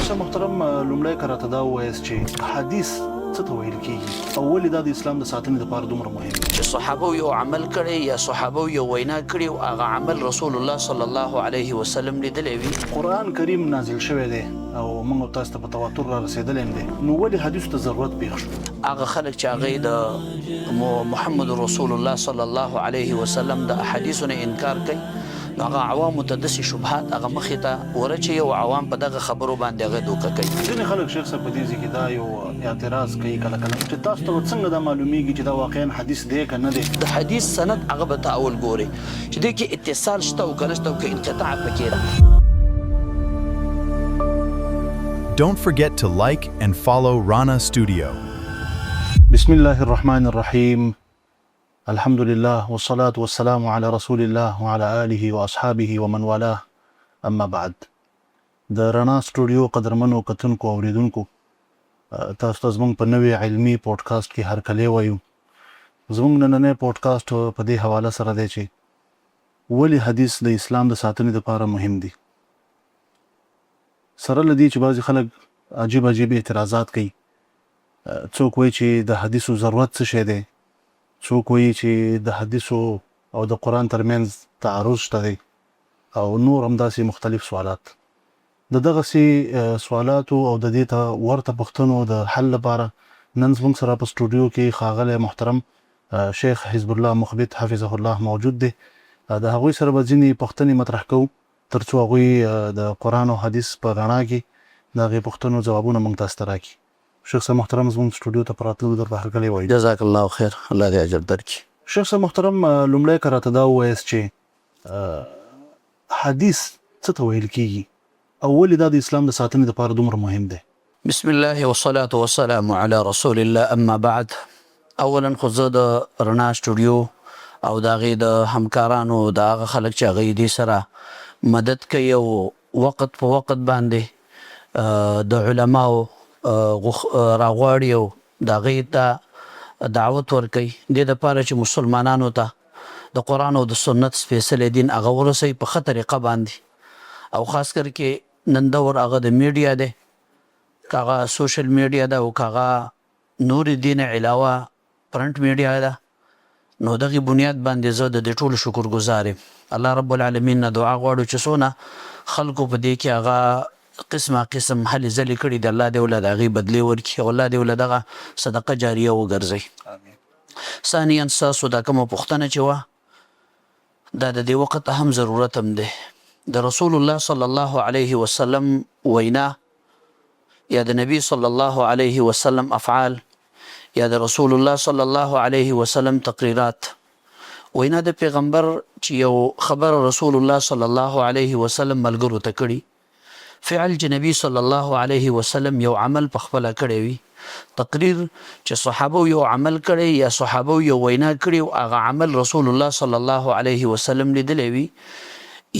شیخ صاحب محترم لومړی که راته دا ووایاست چې حدیث څه ته ویل کېږي او ولې دا د اسلام د ساتنې لپاره دومره مهم دی؟ چې صحابه یو عمل کړی یا صحابه یو وینا کړی او هغه عمل رسول الله صلی الله علیه وسلم لیدلی وي. قرآن کریم نازل شوی دی او موږ تاسو ته په تواتر را رسېدلی هم دی، نو ولې حدیثو ته ضرورت پېښ شو؟ هغه خلک چې هغوی د محمد رسول الله صلی الله علیه وسلم د احادیثو نه انکار کوي، نو هغه عوامو ته داسې شبهات هغه مخې ته ورچوي او عوام په دغه خبرو باندې هغه دوکه کوي. ځینې خلک شیخ صاحب په دې ځای کې دا یو اعتراض کوي کله کله چې تاسو ته څنګه دا معلومیږي چې دا واقعا حدیث دی که نه دی؟ د حدیث سند هغه به ته اول ګوري چې دې کې اتصال شته او که نشته او که انقطاع پکې ده. Don't forget to like and follow Rana Studio. بسم الله الرحمن الرحيم. الحمد لله والصلاة والسلام على رسول الله وعلى آله وأصحابه ومن والاه. اما بعد. د رانا سټوډیو قدرمنو کتونکو او اوریدونکو تاسو ته زموږ په نوې علمي پودکاسټ کې هرکلی وایو. زموږ نننی پودکاسټ په دې حواله سره دی چې ولې حدیث د اسلام د ساتنې لپاره مهم دی. سره له دې چې بعضې خلک عجیب عجیب اعتراضات کوي. څوک وایي چې د حدیثو ضرورت څه شی دی، څوک وایي چې د حدیثو او د قرآن ترمنځ تعارض شته دی او نور همداسې مختلف سوالات. د دغسې سوالاتو او د دې ته ورته پوښتنو د حل لپاره نن زموږ سره په سټوډیو کې ښاغلی محترم شیخ حزب الله مخبت حفظه الله موجود دی. د هغوی سره به ځینې پوښتنې مطرح کوو تر څو هغوی د قرآن او حدیث په رڼا کې د هغې پوښتنو ځوابونه موږ تاسو ته راکړي. شیخ صاحب محترم زموږ سټوډیو ته په راتلو درته هرکلی وایو. جزاک الله خیر، الله دې اجر درکړي. شیخ صاحب محترم لومړی که راته دا ووایاست چې حدیث څه ته ویل کېږي او ولې دا د اسلام د ساتنې لپاره دومره مهم دی؟ بسم الله والصلاة والسلام على رسول الله اما بعد. اولا خو زه د رڼا سټوډیو او د هغې د همکارانو د هغه خلک چې هغوی دې سره مدد کوي او وخت په وخت باندې د علماو راغواړي او د هغې ته دعوت ورکوي دې دپاره چې مسلمانانو ته د قرآن او د سنت سپېڅلی دین هغه ورسوي په ښه طریقه باندې. او خاص کر کې نن دور هغه د میډیا دی، که هغه سوشل میډیا ده او که هغه نور دین علاوه پرنټ میډیا ده، نو دغې بنیاد باندې زه د دې ټولو شکرګزار یم. الله رب العالمین نه دعا غواړو چې څونه خلکو په دې کې هغه قسمه قسم هلې ځلې کړي دي، الله دې ولله د هغې بدلې ورکړي او الله دې ولله دغه صدقه جاریه وګرځوي. ثانیا ستاسو دا کومه پوښتنه چې وه دا د دې وخت هم ضرورت هم دی. د رسول الله صلی الله علیه وسلم وینا یا د نبی صلی الله علیه وسلم افعال یا د رسول الله صلی الله علیه وسلم تقریرات، وینا د پیغمبر چې یو خبر رسول الله صلی الله علیه وسلم ملګرو ته کړي، فعل چې نبی صلی الله علیه وسلم یو عمل په خپله کړی وي، تقریر چې صحابه یو عمل کړی یا صحابه یو وینا کړي او هغه عمل رسول الله صلی الله علیه وسلم لیدلی وي،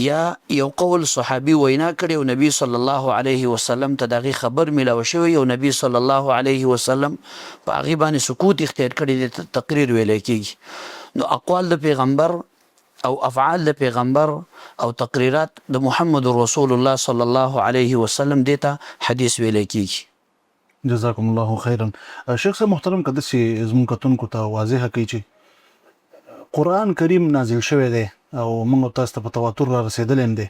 یا یو قول صحابي وینا کړي او نبی صلی الله علیه وسلم ته د هغې خبر میلاوه شوی او نبی صلی الله علیه وسلم په هغې باندې سکوت اختیار کړی دی، تقریر ویلی کېږي. نو اقوال د پیغمبر او افعال د پیغمبر او تقریرات د محمد رسول الله صلی الله علیه وسلم دې ته حدیث ویلی کېږي. جزاکم الله خیرا. شیخ صاحب محترم که داسې زموږ کتونکو ته واضحه کوي چې قرآن کریم نازل شوی دی او موږ تاسو ته په تواتر را رسېدلی هم دی،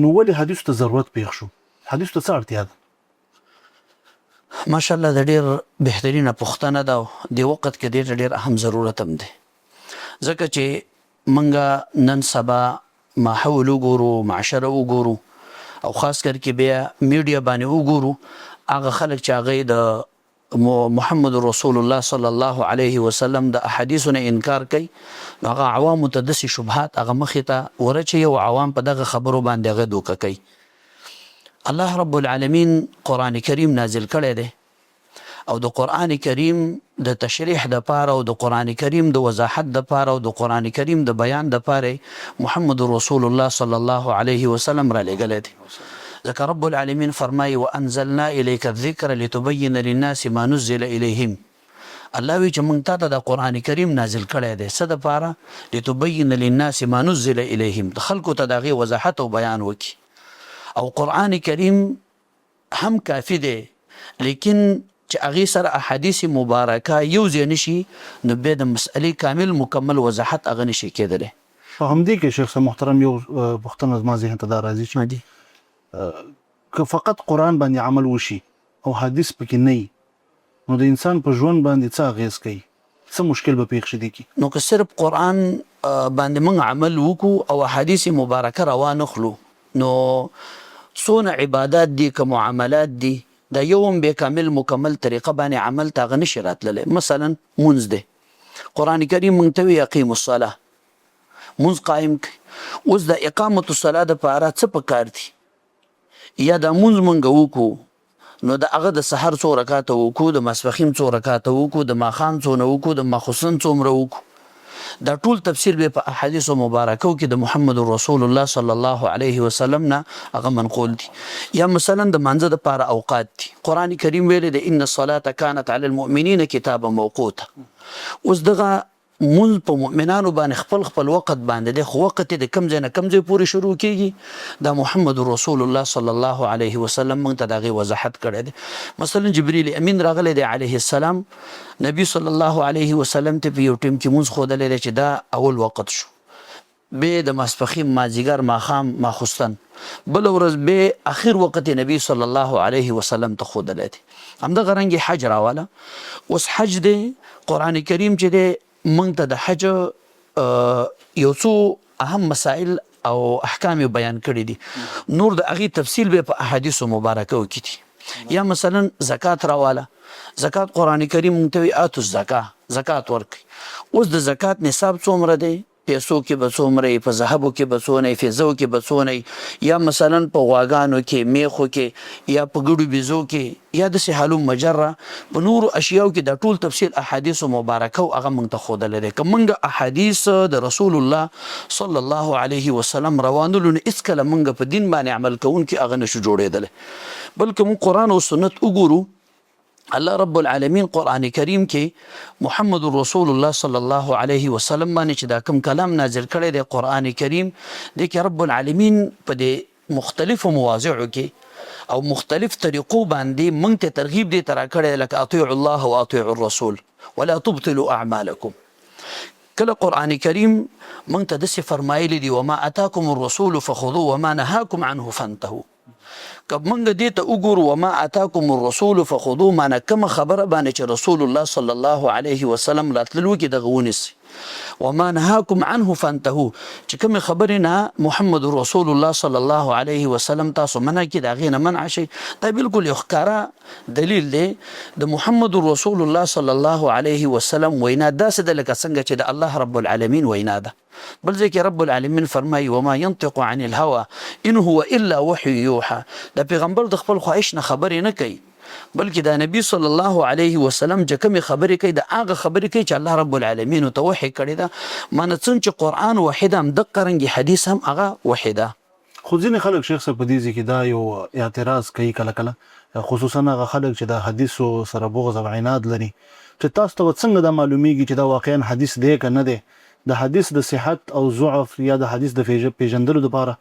نو ولې حدیثو ته ضرورت پېښ شو؟ حدیثو ته څه اړتیا ده؟ ماشاءالله د ډېر بهترینه پوښتنه ده او دې وخت کې ډېر ډېر اهم ضرورت هم دی، ځکه چې منګه نن سبا ماحول وګورو، معاشره وګورو او خاص کر کې بیا میډیا باندې وګورو، هغه خلک چې هغوی د محمد رسول الله صلی الله علیه وسلم د احادیثو نه انکار کوي، نو هغه عوامو ته داسې شبهات هغه مخې ته ورچوي او عوام په دغه خبرو باندې هغه دوکه کوي. الله رب العالمین قرآن کریم نازل کړی دی او د قرآن کریم د تشریح دپاره او د قرآن کریم د وضاحت دپاره او د قرآن کریم د بیان دپاره محمد رسول الله صلی الله علیه وسلم را لېږلی دی. ځکه رب العالمین فرمایي وانزلنا الیک الذکر لتبین للناس ما نزل الیهم. الله وی چې موږ تا ته د قرآن کریم نازل کړی دی څه دپاره؟ لتبین للناس ما نزل الیهم، د خلکو ته د هغې وضاحت او بیان وکړي. او قرآن کریم هم کافي دی لیکن چې هغې سره احادیث مبارکه یو ځای نشي نو بیا د مسئلې کامل مکمل وضاحت هغه نشي کېدلی. په همدې کې شیخ صاحب محترم یو پوښتنه زما ذهن ته دا راځي چې عادي که فقط قرآن باندې عمل وشي او حدیث پکې نه وي نو د انسان په ژوند باندې څه اغېز کوي؟ څه مشکل به پېښ شي دې کې؟ نو که صرف قرآن باندې موږ عمل وکړو او احادیث مبارکه روانخلو نو څونه عبادات دي که معاملات دي دا یو هم بې کامل مکمل طریقه باندې عمل ته هغه نشي راتللی. مثلا مونځ دی، قرآن کریم موږ ته وایي اقیم الصلاه، مونځ قایم کړي. اوس د اقامت الصلاه دپاره څه پکار دي؟ یا دا مونځ موږ وکړو نو د هغه د سحر څو رکاته وکړو، د ماسپښین څو رکاته وکړو، د ماښام څونه وکړو، د ماخوستن څومره وکړو. دا ټول تفصیل به په احادیثو مبارکو کې د محمد رسول الله صلی الله علیه وسلم نه هغه منقول دي. یا مثلا د مانځه دپاره اوقات دي، قرآن کریم ویلی دی ان الصلاة کانت علی المؤمنین کتابا موقوتا. اوس دغه مونځ په مؤمنانو باندې خپل خپل وخت باندې دی، خو وخت یې د کم ځای نه کم ځای پورې شروع کېږي. دا محمد رسول الله صلی الله علیه وسلم موږ ته د هغې وضاحت کړی دی. مثلا جبریل امین راغلی دی علیه السلام، نبی صلی الله علیه وسلم ته په یو ټیم کې مونځ ښودلی دی چې دا اول وخت شو، بیا د ماسپښین، مازدیګر، ماښام، ماخوستن، بله ورځ بیا اخر وخت نبی صلی الله علیه وسلم ته ښودلی دی. همدغه رنګ حج راواله. اوس حج دی، قرآن کریم چې دی موږ ته د حج یو څو اهم مسائل او احکام بیان کړي دي، نور د هغې تفصیل به په احادیثو مبارکو کې دي. یا مثلا زکات راواله، زکات قرآن کریم موږ ته وایي آتو الزکاه، زکات ورکړئ. اوس د زکات نصاب څومره دی؟ پیسو کې به څومره یې، په ذهبو کې به څونه یې، فضو کې به څونه یې، یا مثلا په غواګانو کې، میخو کې، یا په ګډو بیزو کې، یا داسې حالوم مجره په نورو اشیاو کې. دا ټول تفصیل احادیثو مبارکو هغه موږ ته ښودلی دی. که موږ احادیث د رسول الله صلی الله علیه وسلم روانلو نو هېڅکله موږ په دین باندې عمل کوونکي هغه نشو جوړېدلی، بلکې موږ قرآن او سنت وګورو. الله رب العالمین قرآن کریم کې محمد رسول الله صلی الله علیه وسلم باندې چې دا کوم کلام نازل کړی دی قرآن کریم دی کې رب العالمین په دې مختلفو مواضعو کې او مختلف طریقو باندې موږ ته ترغیب دی ترا کړی، لکه اطیعوا الله و اطیعوا الرسول ولا تبطلوا اعمالکم. کله قرآن کریم موږ ته داسې فرمایلی دی وما اتاکم الرسول فخذوه وما نهاکم عنه فانتهوا. که موږ دې ته وګورو وما اتاکم الرسول فخذوه، معنی کومه خبره باندې چې رسول الله صلی الله علیه وسلم راتللو کې دغه ونیسئ. وما نهاکم عنه فانتهوا، چې کومې خبرې نه محمد رسول الله صلی الله علیه وسلم تاسو منع کړي د هغې نه منع شئ. دا بالکل یو ښکاره دلیل دی د محمد رسول الله صلی الله علیه وسلم وینا داسې ده لکه څنګه چې د الله رب العالمین وینا ده. بل ځای کې رب العالمین فرمایي وما ينطق عن الهوى ان هو الا وحي يوحى. د پیغمبر د خپل خواهش نه خبرې نه کوي، بلکې د نبی صلی الله علیه وسلم چې کومې خبرې کوي د هغه خبرې کوي چې الله رب العالمین ته وحی کړې ده. معنی څنګه چې قرآن وحی ده همدقه رنګې حدیث هم هغه وحی ده. خو ځینې خلک شیخ صاحب په دې ځای کې دا یو اعتراض کوي کله کله، خصوصا هغه خلک چې د حدیثو سره بغض او عناد لري، چې تاسو ته څنګه دا معلومیږي چې دا واقعا حدیث دی که نه دی؟ د حدیث د صحت او ضعف یا د حدیث د پیژندلو لپاره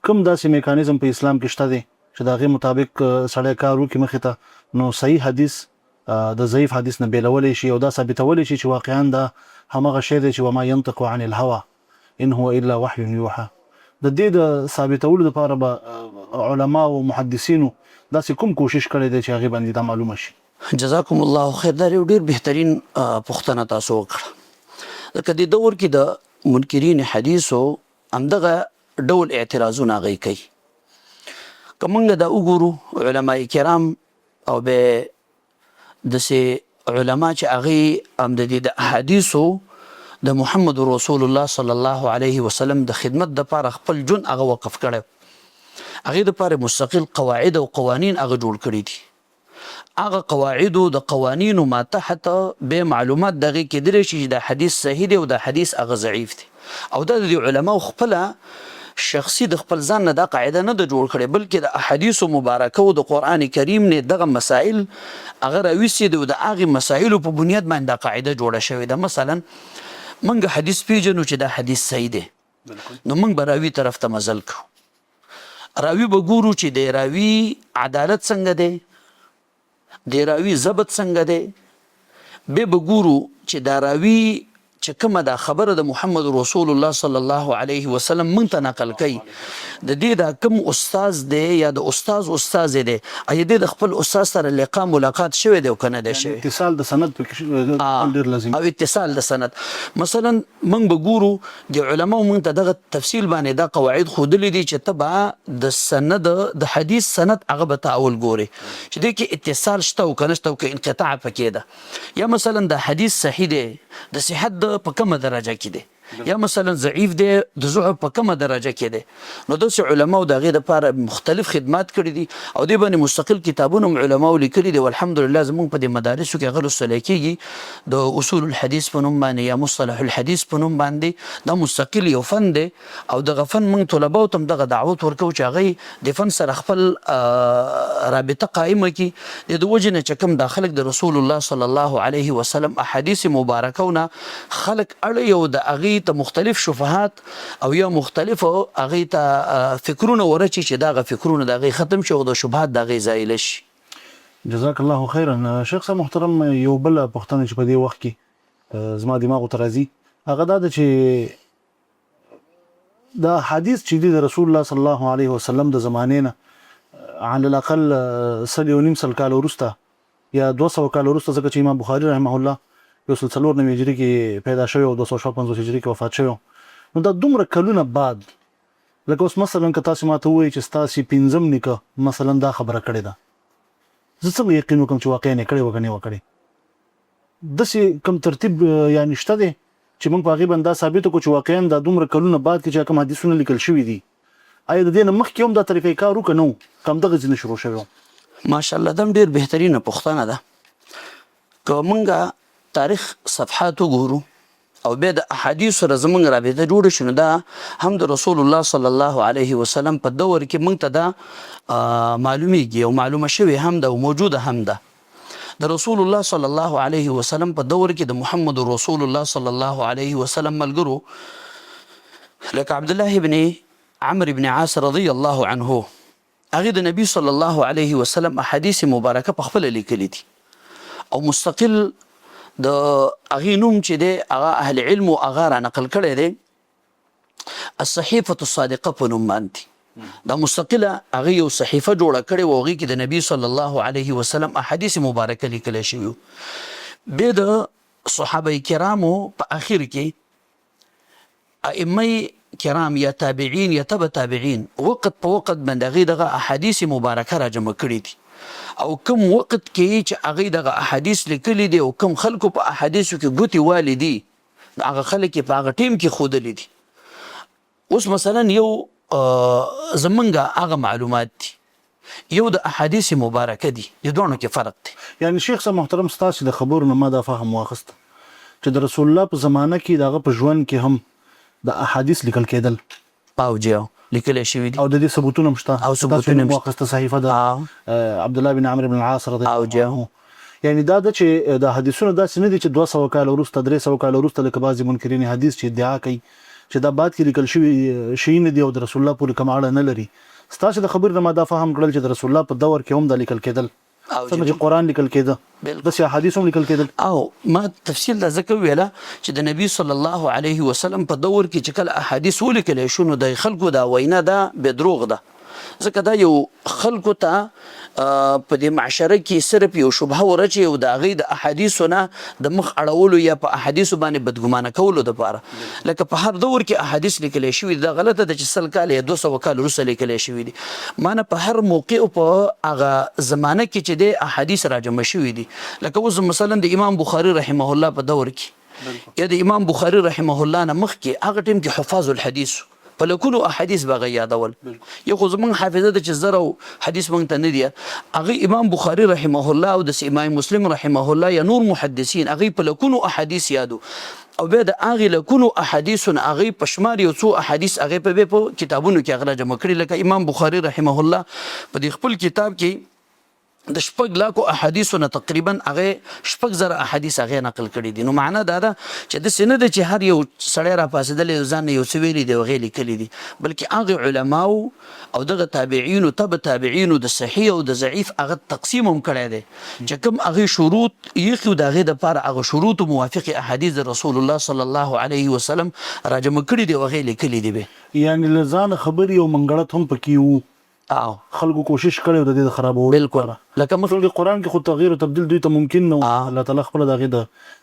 کوم داسې میکانیزم په اسلام کې شته دی چې د هغې مطابق سړی کار وکړي مخې ته، نو صحیح حدیث د ضعیف حدیث نه بیلولی شي او دا ثابتولی شي چې واقعا دا همغه شی دی چې وما ينطق عن الهوى ان هو الا وحي يوحى؟ د دې د ثابتولو لپاره به علما او محدثینو داسې کوم کوشش کړی دی چې هغې باندې دا معلومه شي؟ جزاکم الله خیر. دا یو ډېر بهترین پوښتنه تاسو وکړه. لکه دې دور کې د منکرین حدیثو همدغه ډول اعتراضونه هغوی کوي. که موږ دا وګورو علما کرام او به داسې علما چې هغوی هم د دې د احادیثو د محمد رسول الله صلی الله علیه وسلم د خدمت دپاره خپل ژوند هغه وقف کړی، هغې دپاره مستقل قواعد او قوانین هغه جوړ کړي دي. هغه قواعدو د قوانینو ما تحت به معلومات دغه کېدلی شي چې د حدیث صحیح دی او د حدیث هغه ضعیف دی. او دا د علماو خپله شخصي د خپل ځان نه دا قاعده نه ده جوړ کړې، بلکې د احادیثو مبارکه او د قرآن کریم نه دغه مسائل هغه راویستي دي او د هغې مسایلو په بنیاد باندې دا قاعده جوړه شوې ده. مثلا موږ حدیث پیژنو چې دا حدیث صحیح دی، نو موږ به راوي طرف ته مزل کوو، راوي به ګورو چې د راوي عدالت څنګه دی، د راوي ضبط څنګه دی، به ګورو چې دا راوي چې کومه دا خبره د محمد رسول الله صلی الله علیه وسلم مونږ ته نقل کوي د دې دا کوم استاد دی یا د استاد دی ایا د خپل استاد سره لقاء ملاقات شوی دی او کنه دی شوی اتصال د سند ډیر لازم او اتصال د سند. مثلا مونږ به ګورو د علماو مونږ ته دغه تفصیل باندې دا قواعد ښودلي دي چې تبع د سند د حدیث سند هغه به تعول ګوري چې دې کې اتصال شته او کنه شته او کې انقطاع پکې ده، یا مثلا د حدیث صحیح دی د صحت په کومه درجه کې دی، یا مثلا ضعیف دی د ضعف په کومه درجه کې دی. نو داسې علماو د هغې دپاره مختلف خدمات کړي دي او دې باندې مستقل کتابونه هم علماو لیکلي دي. والحمدلله زموږ په دې مدارسو کې هغه لوستلی کېږي د اصول الحدیث په نوم باندې یا مصطلح الحدیث په نوم باندې. دا مستقل یو فن دی او دغه فن موږ طلباو ته هم دغه دعوت ورکوو چې هغوی د فن سره خپل رابطه قائمه کړي. د دې وجې نه چې کوم دا خلک د رسول الله صلی الله علیه وسلم احادیث مبارکونه خلک اړوي او د هغې ته مختلف شبهات او یا مختلف هغې ته فکرونه ورچي چې دغه فکرونه د هغې ختم شي او د شبهات د هغې زایله شي. جزاک الله خیرا. شیخ صاحب محترم، یو بله پوښتنه چې په دې وخت کې زما دماغو ته راځي هغه دا ده چې دا حدیث چې دی د رسول الله صلی الله علیه وسلم د زمانې نه عن الاقل 1.5 کال وروسته یا 200 کال وروسته، ځکه چې امام بخاري رحمه الله 194 هجري کې پیدا شوی او 255 هجري کې وفات شوی. نو دا دومره کلونه بعد لکه اوس مثلا که تاسو ماته ووایئ چې ستاسې پنځم نیکه مثلا دا خبره کړې ده، زه څنګه یقین وکړم چې واقعا یې کړې وه که نه وه کړې؟ داسې کوم ترتیب یعنې شته دی چې موږ په هغې باندې دا ثابت وکړو چې واقعا دا دومره کلونه بعد کې چې کوم حدیثونه لیکل شوي دي آیا د دې نه مخکې هم دا طریقې کار وکړه نه و که همدغسې نه شروع شوی و؟ ماشاءالله دا هم ډېر بهترینه پوښتنه ده. که موږ تاریخ صفحات وګورو او بیا د احادیث سره زموږ رابطه جوړه شي نو دا هم د رسول الله صلی الله علیه وسلم په دور کې موږ ته دا معلومیږي او معلومه شوې هم ده او موجوده هم ده. د رسول الله صلی الله علیه وسلم په دور کې د محمد رسول الله صلی الله علیه وسلم ملګرو لکه عبد الله ابن عمرو بن عاص رضی الله عنه هغې د نبي صلی الله علیه وسلم احادیث مبارکه په خپله لیکلي دي او مستقل د هغې نوم چې دی هغه اهل علمو هغه را نقل کړی دی الصحیفة الصادقه په نوم باندې. دا مستقله هغې یو صحیفه جوړه کړې وه، هغې کې د نبي صلی الله علیه وسلم احادیث مبارکه لیکلی شوي. بیا د صحابه کرامو په اخر کې ائمه کرام یا تابعین یا تبع تابعین وقت په وقت باندې هغې دغه احادیث مبارکه را جمع کړي دي او کوم وخت کې چې هغې دغه احادیث لیکلي دي او کوم خلکو په احادیثو کې ګوتې والي دي هغه خلک یې په هغه ټیم کې ښودلي دي. اوس مثلا یو زمونږ هغه معلومات دي، یو د احادیث مبارکه دي، د دوانو کې فرق دی. یعنی شیخ صاحب محترم ستاسې د خبرو نه ما دا فهم واخیسته چې د رسول الله په زمانه کې د هغه په ژوند کې هم د احادیث لیکل کېدل او جیو لیکلی شوي دي او د دې ثبوتونه هم شته او ثبوتونه هم واخیسته صحیفه د عبد الله بن عمرو بن العاص رضی الله عنه. یعنی دا ده چې د حدیثونه داسې نه دي چې 200 کال وروسته 300 کال وروسته لکه بعضې منکرین حدیث چې ادعا کوي چې دا بعد کې لیکل شوي شي نه دي او د رسول الله پورې کوم اړه نه لري. ستاسې د خبرې نه ما دا فهم کړل چې د رسول الله په دور کې هم دا لیکل کېدل، څنګه چې قرآن لیکل کېده داسې احادیث هم لیکل کېدل. او ما تفصیل دا ځکه وویله چې د نبي صلی الله علیه وسلم په دور کې چې کله احادیث ولیکلی شو نو د خلکو دا وینا ده بې دروغ ده، ځکه دا یو خلکو ته په دې معاشره کې صرف یو شبهه ورچي او د هغې د احادیثو نه د مخ اړولو یا په احادیثو باندې بدګمانه کولو دپاره. لکه په هر دور کې احادیث لیکلی شوي دي، دا غلطه ده چې 100 کال یا 200 کال وروسته لیکلی شوي دي. ما نه په هر موقع په هغه زمانه کې چې دی احادیث راجمع شوي دي. لکه اوس مثلا د امام بخاري رحمه الله په دور کې یا د امام بخاري رحمه الله نه مخکې هغه ټیم کې حفاظ الحدیث په لکونو احادیث به هغه یادول. یو خو زموږ حافظه ده چې زره حدیث موږ ته نه دي، هغې امام بخاري رحمه الله او د امام مسلم رحمه الله یا نور محدثین هغې په لکونو احادیث یادو او بیا د هغې لکونو احادیثو نه هغې په شمار یو څو احادیث هغې په بیا په کتابونو کې هغه را جمع کړي. لکه امام بخاري رحمه الله په دې خپل کتاب کې د شپږ لاکو احادیثو نه تقریبا هغه شپږ زره احادیث هغه نقل کړي دي. نو معنا دا ده چې د سینه د چې هر یو سړی را پاسېدلی ځان یو څه ویلي دی او هغې لیکلي دي، بلکې هغه علماو او دغه تابعینو تبع تابعینو د صحیح او د ضعیف هغه تقسیم هم کړی دی چې کوم هغې شروط ایښي د هغې دپاره هغه شروطو موافق احادیث د رسول الله صلی الله علیه وسلم راجمع کړي دي او هغې لیکلي دي به. یعنی له ځانه خبرې او منګړت هم پکې وو، او خلکو کوشش کړی د دې د خرابولو بالکل لکه مثلا د قرآن کې خو تغییر او تبدیل دوی ته ممکن نه و، الله تعالی خپله د هغې د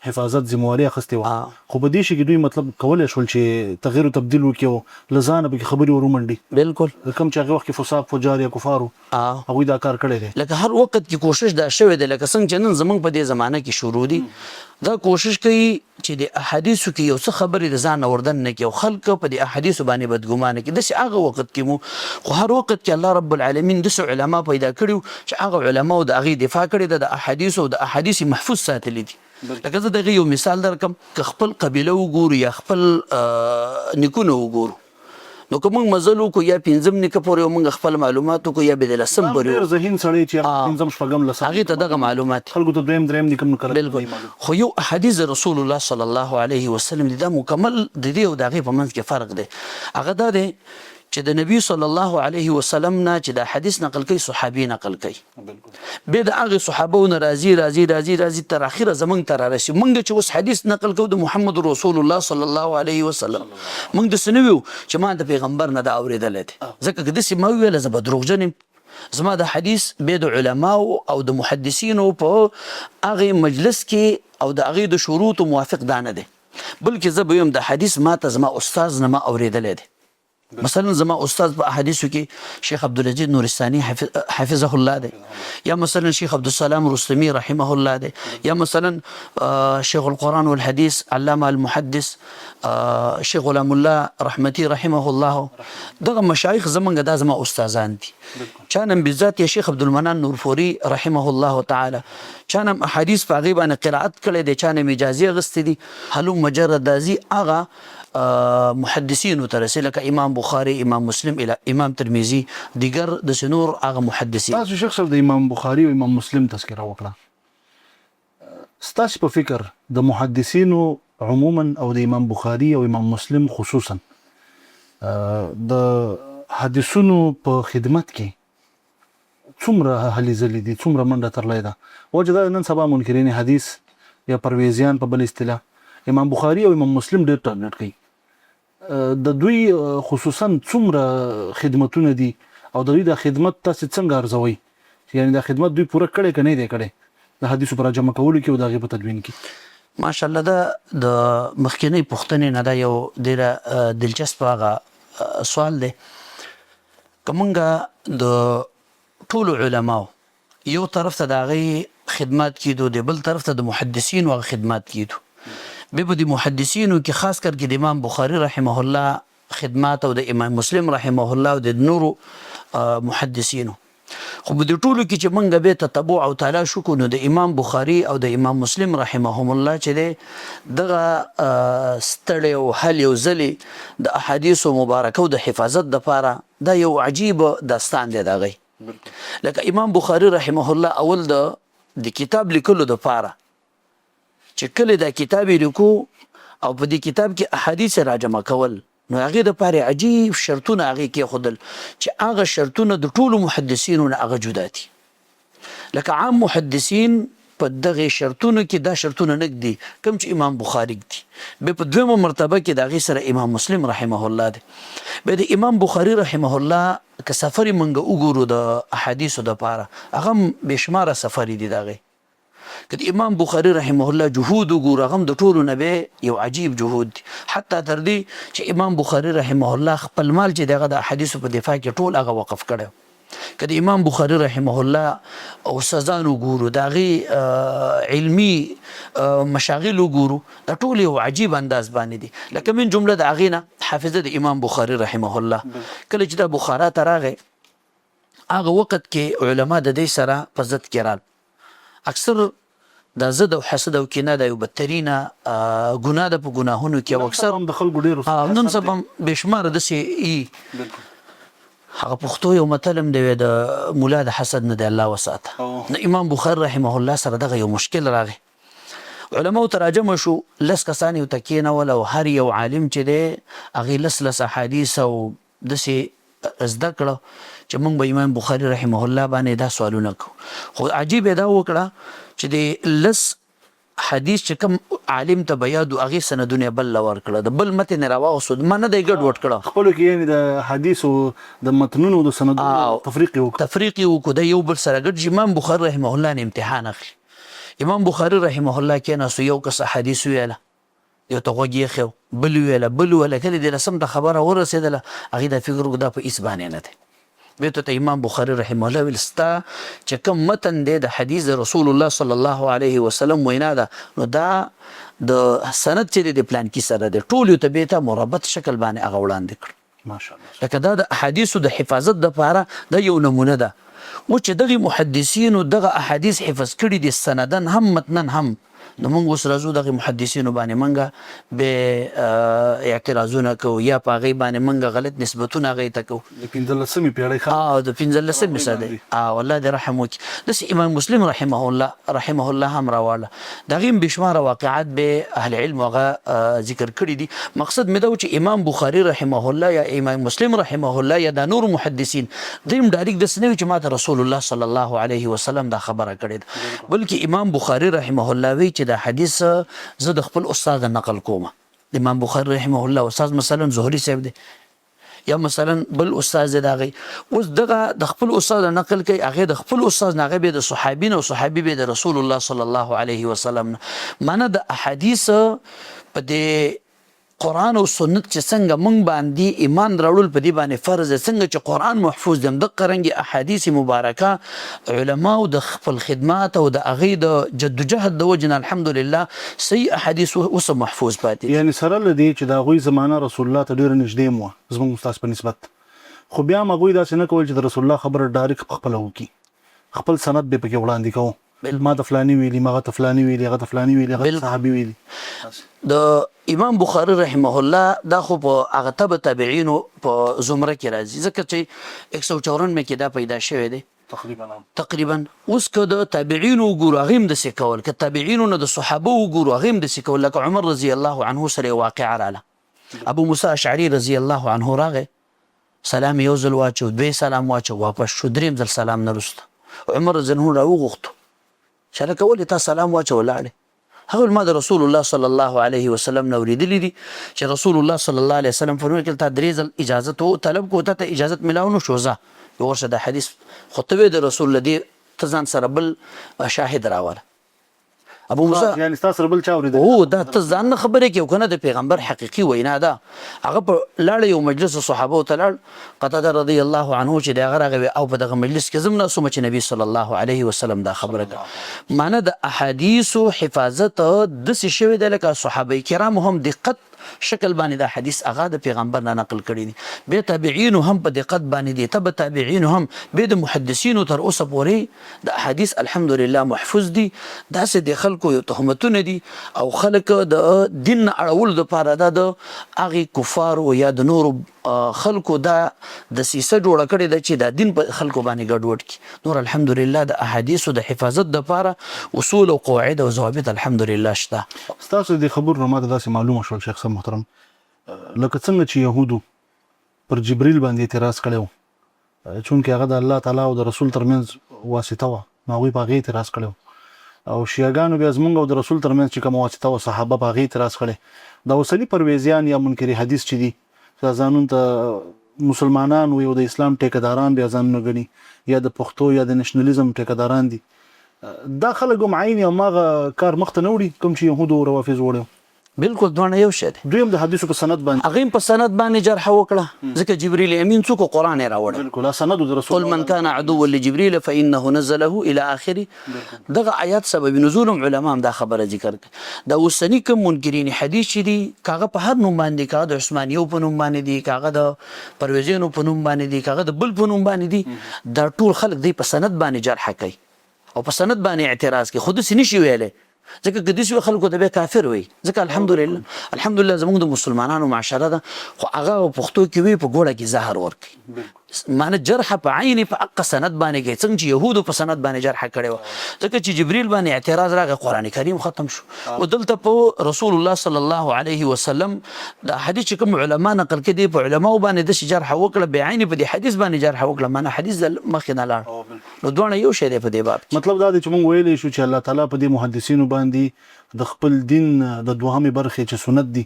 حفاظت ذمهواري اخیستې وه، خو په دې شي کې دوی مطلب کولی شول چې تغییر او تبدیل وکړي او له ځانه پکې خبرې ور ومنډي. بالکل کوم چې هغې وخت کې فساق فجار یا کفارو هغوی دا کار کړی دی. لکه هر وخت کې کوشش دا شوی دی، لکه څنګه چې نن زمونږ په دې زمانه کې شروع دي دا کوشش کوي چې د احادیثو کې یو څه خبرې د ځان نه وردن نه کړي او خلک په دې احادیثو باندې بدګمانه کړي. داسې هغه وخت کې مو خو هر وخت کې الله رب العالمین داسې علما پیدا کړي چې هغه علماو د هغې دفاع کړې ده، د احادیثو او د احادیث محفوظ ساتلي دي. لکه زه د هغې یو مثال درکړم، که خپل قبیله وګورو یا خپل نیکونه وګورو، نو که موږ مزل وکړو یا پنځم نیکه پورې موږ خپل معلومات وکړو یا به د لسم پورې ډېر ذهین سړی چې پنځم شپږم لسم هغې ته دغه معلومات خلکو ته دویم دریم نیکم نه کله بالکل. خو یو حدیث رسول الله صلی الله علیه وسلم دی دا مکمل د دې او د هغې په منځ کې فرق دی. هغه دا دی چې د نبی صلی الله علیه وسلم نه چې دا حدیث نقل کوي صحابي نقل کوي، بیا د هغې صحابو نه راځي تر اخره زمونږ ته رارسي. موږ چې اوس حدیث نقل کوو د محمد رسول الله صلی الله علیه وسلم، موږ داسې نه ویو چې ما د پیغمبر نه دا اورېدلی دی، ځکه که داسې ما وویله زه به دروغجن یم. زما د حدیث بیا د علماو او د محدثینو په هغې مجلس کې او د هغې د شروطو موافق دا نه دی، بلکې زه به ویم د حدیث ما ته زما استاذ نه ما اورېدلی دی. مثلا زما استاد په احادیثو کې شیخ عبدالعزیز نورستاني حفظه الله دی، یا مثلا شیخ عبدالسلام رستمی رحمه الله دی، یا مثلا شیخ القرآن والحدیث علامه المحدث شیخ غلام الله رحمتی رحمه الله. دغه مشایخ زمونږ دا زما استادان دي. چانم بالذات یا شیخ عبدالمنان نورفوري رحمه الله تعالی چانم احادیث په هغې باندې قرائت کړی دی، چانم اجازې اخیستې دي، هلو مجرد دازي هغه محدثینو ته رسي، لکه امام بخاري، امام مسلم، امام ترمذي، دیگر د نور هغه محدثین. تاسو شیخ صاحب د امام بخاري او امام مسلم تذکره وکړه، ستاسو په فکر د محدثینو عموما او د امام بخاري او امام مسلم خصوصا د حدیثونو په خدمت کې څومره هلې ځلې دي، څومره منډه ترلی ده؟ وجه دا نن سبا منکرین حدیث یا پرویزیان په بل اصطلاح امام بخاري او امام مسلم ډېر ټارګټ کوي. د دوی خصوصا څومره خدمتونه دي او د دوی د خدمت تاسو څنګه ارزوئ؟ یعنی د خدمت دوی پوره کړی که نه دی کړی د حدیثو په راجمع کولو کې او د هغې په تدوین کې؟ ماشاءالله دا د مخکینۍ پوښتنې نه دا یو ډېره دلچسپ هغه سوال دی. که موږ د ټولو علماو یو طرف ته د هغې خدمات کیدو دی، بل طرف ته د محدثینو هغه خدمات کیدو، بیا به د محدثینو کې خاص کر کې د امام بخاري رحمه الله خدمات او د امام مسلم رحمه الله او د نورو محدثینو، خو په دې ټولو کې چې موږ بیا تتبع او تلاش وکړو نو د امام بخاري او د امام مسلم رحمهم الله چې دی دغه ستړی او هلې او ځلې د احادیثو مبارکه او د حفاظت دپاره دا یو عجیب داستان دی د هغی. لکه امام بخاري رحمه الله اول د کتاب لیکلو دپاره چې کله دا کتاب یې لیکو او په دې کتاب کې احادیث راجمع کول، نو هغې دپاره عجیب شرطونه هغې کېښودل چې هغه شرطونه د ټولو محدثینو نه هغه جدا دي. لکه عام محدثین په دغې شرطونو کې دا شرطونه نه ږدي کوم چې امام بخاري ږدي. بیا په دویمه مرتبه کې د هغې سره امام مسلم رحمه الله دی. بیا د امام بخاري رحمه الله که سفر یې موږ وګورو د احادیثو دپاره هغه هم بېشماره سفر دي د هغې. که د امام بخاري رحمه الله جهود وګورو هغه هم د ټولو نه به یو عجیب جهود دي، حتی تر دې چې امام بخاري رحمه الله خپل مال چې دغه د احادیثو په دفاع کې ټول هغه وقف کړی. که د امام بخاري رحمه الله استادان وګورو د هغې علمي مشاغل وګورو دا ټول یو عجیب انداز باندې دي. لکه من جمله د هغې نه حافظه د امام بخاري رحمه الله کله چې دا بخارا ته راغی هغه وخت کې علما د دې سره په ضد کې رال، اکثر دا ضد او حسد او کینه دا یو بدترینه ګناه ده په ګناهونو کې، او اکثر د خلکو ډېر نن سبا بېشماره داسې هغه پښتو یو متل هم دی د مولا د حسد نه دی الله وساته. نو امام بخاري رحمه الله سره دغه یو مشکل راغی. علماو تراجمه شو، لس کسان یو تکینول او هر یو عالم چې دی هغې لس احادیث او داسې زده کړه چې موږ به امام بخاري رحمه الله باندې دا سوالونه کوو. خو عجیب یې دا وکړه چې د لس حدیث چې کوم عالم ته به یاد و هغې سندونه بل له ورکړه، د بل متن یې راواغوستو، ما نه دی ګډوډ کړه. خپلو کې یعنې د حدیثو د متنونو د سندونو تفریق یې وکړو. تفریق یې وکړو، د یو بل سره ګډ چې امام بخاري رحمه الله نه امتحان اخلي. امام بخاري رحمه الله کېناستو، یو کس حدیث ویله، یو ته غوږ یې ایښی، بل ویله، بل ویله، کله دې لسم ته خبره ورسېدله هغې دا فکر وکړو دا په هېڅ باندې نه دی. بیرته ته امام بخاري رحمه الله ویل ستا چې کوم متن دی د حدیث د رسول الله صلی الله علیه وسلم وینا ده، نو دا د سند چې دی د پلانکي سره دی، ټول یو ته بېته مربط شکل باندې هغه وړاندې کړ. ماشاءالله. لکه دا د احادیثو د حفاظت دپاره دا یو نمونه ده. و چې دغې محدثینو دغه احادیث حفظ کړي دي سندن هم متنن هم، نو موږ اوس راځو دغې محدثینو باندې موږ بې اعتراضونه کوو یا په هغې باندې موږ غلط نسبتونه هغې ته کوو. د 15مې پیړۍ د 15مې صدۍ الله دې رحم وکړي. داسې امام مسلم رحمه الله هم راواړه، د هغې هم بېشماره واقعات به اهل علم هغه ذکر کړي دي. مقصد مې دا و چې امام بخاري رحمه الله یا امام مسلم رحمه الله یا دا نور محدثین دوی هم ډایرکټ داسې نه وي چې ما ته رسول الله صلی الله علیه وسلم دا خبره کړې ده، بلکې امام بخاري رحمه الله وی چې دا حدیث زه د خپل استاد نقل کوم. امام بخاري رحمه الله استاد مثلا زهري صاحب دی یا مثلا بل استاد دی، دغه اوس دغه د خپل استاد نقل کوي، هغه د خپل استاد نه، هغه به د صحابین او صحابي به د رسول الله صلی الله علیه وسلم. معنی د احادیث په دې قرآن او سنت چې څنګه موږ باندې ایمان راوړل په دې باندې فرض دی، څنګه چې قرآن محفوظ دی همدغه رنګې احادیث مبارکه علماو د خپل خدمات او د هغې د جدوجهد د وجې نه الحمدلله صحیح احادیث اوس محفوظ پاتې. یعنې سره له دې چې د هغوی زمانه رسول الله ته ډېره نږدې هم وه زموږ استاد په نسبت، خو بیا هم هغوی داسې نه کول چې د رسول الله خبره ډایرکټ پخپله وکړي، خپل سند به پکې وړاندې کوو، ما ته فلاني ویلي، مغه ته فلاني ویلي، هغه ته فلاني ویلي، هغه صحابي ویلي. د امام بخاري رحمه الله دا خو په هغه تبع تابعینو په زمره کې راځي، ځکه چې 194 کې دا پیدا شوی دی تقریبا. اوس که د تابعینو وګورو هغې هم داسې کول، که تابعینو نه د صحابه وګورو هغې هم داسې کول. لکه عمر رضی الله عنه سره یو واقعه راله، ابو موسی اشعري رضی الله عنه راغی، سلام یو ځل واچو، دوی سلام واچو، واپس شو، درېیم ځل سلام نه رسته. عمر رضی الله عنه راوغوښتو چې هلکه ولې تا سلام واچو ولاړې؟ هغه ما د رسول الله صلی الله علیه وسلم نه اورېدلي دي چې رسول الله صلی الله علیه وسلم فرمایي که تا 3 ځل اجازت طلب کو، ته اجازت ملاو نه شو، ځه ورشه د حدیث خو ته وې د رسول الله دې ته ځان سره بل شاهد راوله. ابو موسی یعنې ستا سره بل چا اورېدلی؟ او دا ته ځان نه خبرې کوې که نه د پیغمبر حقیقي وینا ده. هغه په لاړه یو مجلس صحابو ته لاړ، قتاده رضی الله عنه چې د هغه راغی او په دغه مجلس کې زه هم ناست وم چې نبي صلی الله علیه وسلم دا خبره کړه. معنی د احادیثو حفاظت داسې شوی دی لکه صحابه کرامو هم دقت شکل باندې دا حدیث هغه د پیغمبر نه نقل کړی دي، بیا تابعینو هم په دقت باندې دي، تبع تابعینو هم، بیا د محدثینو تر اوسه پورې د احادیث الحمدلله محفوظ دي. داسې د خلکو یو تهمتونه دي او خلک د دین نه اړولو دپاره دا د هغې کفارو یا د نورو خلکو دا دسیسه جوړه کړې ده چې دا دین په خلکو باندې ګډوډ کړي. نور الحمدلله د احادیثو د حفاظت دپاره اصول او قواعد او ضوابط الحمدلله شته. ستاسو د خبرو نه ماته داسې معلومه شول شیخ صاحب محترم، لکه څنګه چې یهودو پر جبریل باندې اعتراض کړی و، چونکې هغه د الله تعالی او د رسول ترمنځ واسطه وه، نو هغوی په هغې اعتراض کړی و، او شیعګانو بیا زمونږ او د رسول ترمنځ چې کومه واسطه وه صحابه په هغې اعتراض کړی. دا اوسني پرویزیان یا منکر حدیث چې دي ځانونو ته مسلمانان وي او د اسلام ټیکهداران بیا ځانونه ګڼي، یا د پښتو یا د نشنلیزم ټیکهداران دي، دا خلک هم عین هماغه کار مخ ته نه وړي کوم چې یهودو او روافظ وړي؟ بالکل دواړه یو شی دی. دوی هم د حدیثو په سند باندې هغې هم په سند باندې جرحه وکړه، ځکه جبریل امین څوک قرآن یې راوړی. بالکل سند د رسول قل من كان عدوا لجبريل فإنه نزله إلى آخره. دغه آیات سبب نزول علما هم دا خبره ذکر کړي. دا اوسني کوم منکرین حدیث چې دي کاغه په هر نوم باندې، کاغه د عثمانیو په نوم باندې دي، کاغه د پرویزینو په نوم باندې دي، کاغه د بل په نوم باندې دي، دا ټول خلک دی په سند باندې جرحه کوي او په سند باندې اعتراض کوي. خو داسې نشي ویلی، ځکه که داسې وي خلکو ته بیا کافر وي. ځکه الحمدلله زموږ د مسلمانانو معاشره ده، خو هغه په پښتو کې وي په ګوړه کې زهر ورکوي. معنی جرح په عین په حق سند باندې کې څنګه چې يهودو په سند باندې جرح کړي و ځکه چې جبريل باندې اعتراض راغی قران کریم ختم شو او دلته په رسول الله صلی الله علیه وسلم د حدیث کوم علما نقل کړي په علماو باندې د جرح وکړه به عین په دې حدیث باندې جرح وکړه معنی حدیث مخې نه لاړ نو دوه یو شی دی په دې باب مطلب دا دی چې موږ ویلی شو چې الله تعالی په دې محدثینو باندې د خپل دین د دوهمې برخې چې سنت دي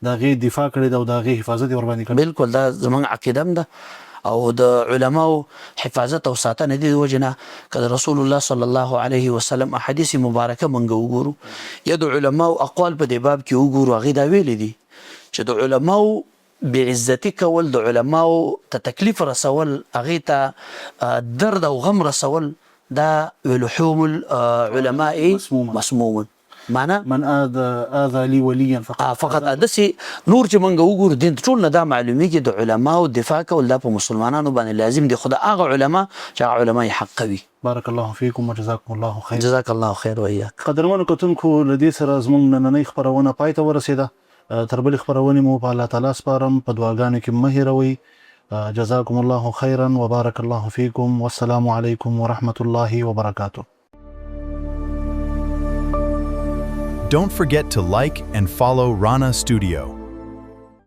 دا غي دفاع کړی دا او دا غي حفاظت ور باندې کړی بالکل دا زمونږ عقیده هم ده او د علماو حفاظت او ساتنه دي وجنه کله رسول الله صلی الله علیه وسلم احادیث مبارکه منګو وګورو یا د علماو اقوال په دې باب کې وګورو هغه دا ویل دي چې د علماو بعزتی کول د علماو ته تکلیف رسول هغه ته درد او غم رسول دا لحوم العلماء مسموم معنی من اذى لي وليا فقط دسي نور چې مونږ وګورو دین ټول نه دا معلومیږي د علماو دفاع کول د مسلمانانو باندې لازم دي خدای هغه علما چې هغه علما حق کوي بارك الله فيكم وجزاكم الله خير جزاك الله خير وإياك قدرمنو کتونکو لدی سره زمونږ نننۍ خبرونه پای ته ورسېده تر بلې خبرونې مو په الله تعالی سپارم په دعاګانو کې مه هېروئ جزاكم الله خيرا وبارك الله فيكم والسلام عليكم ورحمة الله وبركاته. Don't forget to like and follow Rana Studio.